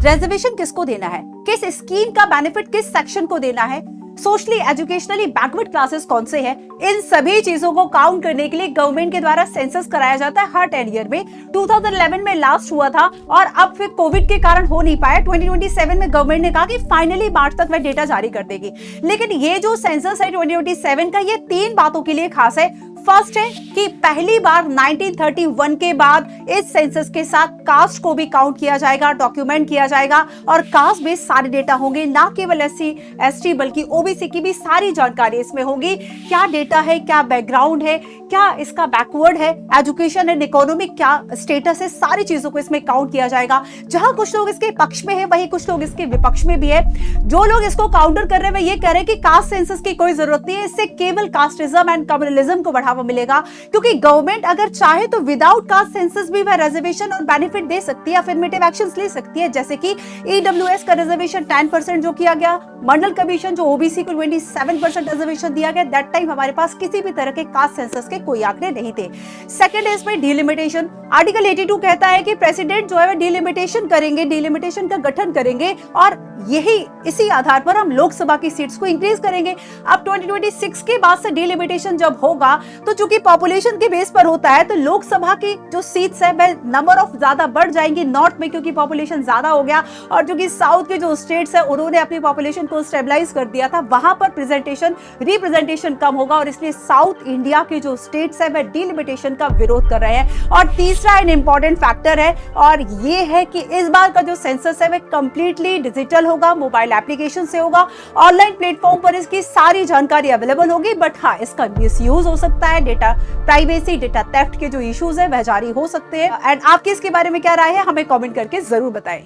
Reservation किसको देना है, किस स्कीम का बेनिफिट किस सेक्शन को देना है, सोशली एजुकेशनली बैकवर्ड क्लासेस कौन से हैं, इन सभी चीजों को काउंट करने के लिए गवर्नमेंट के द्वारा सेंसस कराया जाता है हर 10 ईयर में। 2011 में लास्ट हुआ था और अब फिर कोविड के कारण हो नहीं पाया। 2027 में गवर्नमेंट ने कहा कि फाइनली मार्च तक वह डेटा जारी कर देगी। लेकिन ये जो सेंसस है 2027 का, ये 3 बातों के लिए खास है। फर्स्ट है कि पहली बार 1931 के बाद इस सेंसस के साथ कास्ट को भी काउंट किया जाएगा, डॉक्यूमेंट किया जाएगा और कास्ट में सारे डेटा होंगे, ना केवल SC ST बल्कि OBC की भी सारी जानकारी इसमें होगी। क्या डेटा है, क्या बैकग्राउंड है, क्या इसका बैकवर्ड है, एजुकेशन एंड इकोनॉमिक क्या स्टेटस है, सारी चीजों को इसमें काउंट किया जाएगा। जहां कुछ लोग इसके पक्ष में है वहीं कुछ लोग इसके विपक्ष में भी है। जो लोग इसको काउंटर कर रहे हैं वे ये कह रहे हैं कि कास्ट सेंसस की कोई जरूरत नहीं है, इससे केवल कास्टिज्म एंड कम्युनलिज्म को बढ़ावा मिलेगा, क्योंकि गवर्नमेंट अगर चाहे तो विदाउट कास्ट सेंसस भी वह रिजर्वेशन और बेनिफिट दे सकती है, अफर्मेटिव एक्शंस ले सकती है, जैसे कि EWS का रिजर्वेशन 10% जो किया गया, मंडल कमीशन जो OBC को 27% रिजर्वेशन दिया गया। दैट टाइम हमारे पास किसी भी तरह के कास्ट सेंसस के कोई आंकड़े नहीं थे। सेकंड है इसमें डिलिमिटेशन। आर्टिकल 82 कहता है कि प्रेसिडेंट जो है वह डिलिमिटेशन करेंगे, डिलिमिटेशन का गठन करेंगे और इसी आधार पर हम लोकसभा की सीट्स को इंक्रीज करेंगे। अब 2026 के बाद से डिलिमिटेशन जब होगा तो चूंकि पॉपुलेशन के बेस पर होता है तो लोकसभा की जो सीट्स है वह नंबर ऑफ ज्यादा बढ़ जाएंगी नॉर्थ में, क्योंकि पॉपुलेशन ज्यादा हो गया और जो कि साउथ के जो स्टेट्स है उन्होंने अपनी पॉपुलेशन को स्टेबलाइज कर दिया था, वहां पर रिप्रेजेंटेशन कम होगा और इसलिए साउथ इंडिया के जो स्टेट्स है वह डिलिमिटेशन का विरोध कर रहे हैं। और तीसरा एक इंपॉर्टेंट फैक्टर है और ये है कि इस बार का जो सेंसस है वह कंप्लीटली डिजिटल होगा, मोबाइल एप्लीकेशन से होगा, ऑनलाइन प्लेटफॉर्म पर इसकी सारी जानकारी अवेलेबल होगी। बट हाँ, इसका मिसयूज हो सकता है, डेटा प्राइवेसी, डेटा थेफ्ट के जो इश्यूज है वह जारी हो सकते हैं। एंड आपकी इसके बारे में क्या राय है हमें कमेंट करके जरूर बताएं।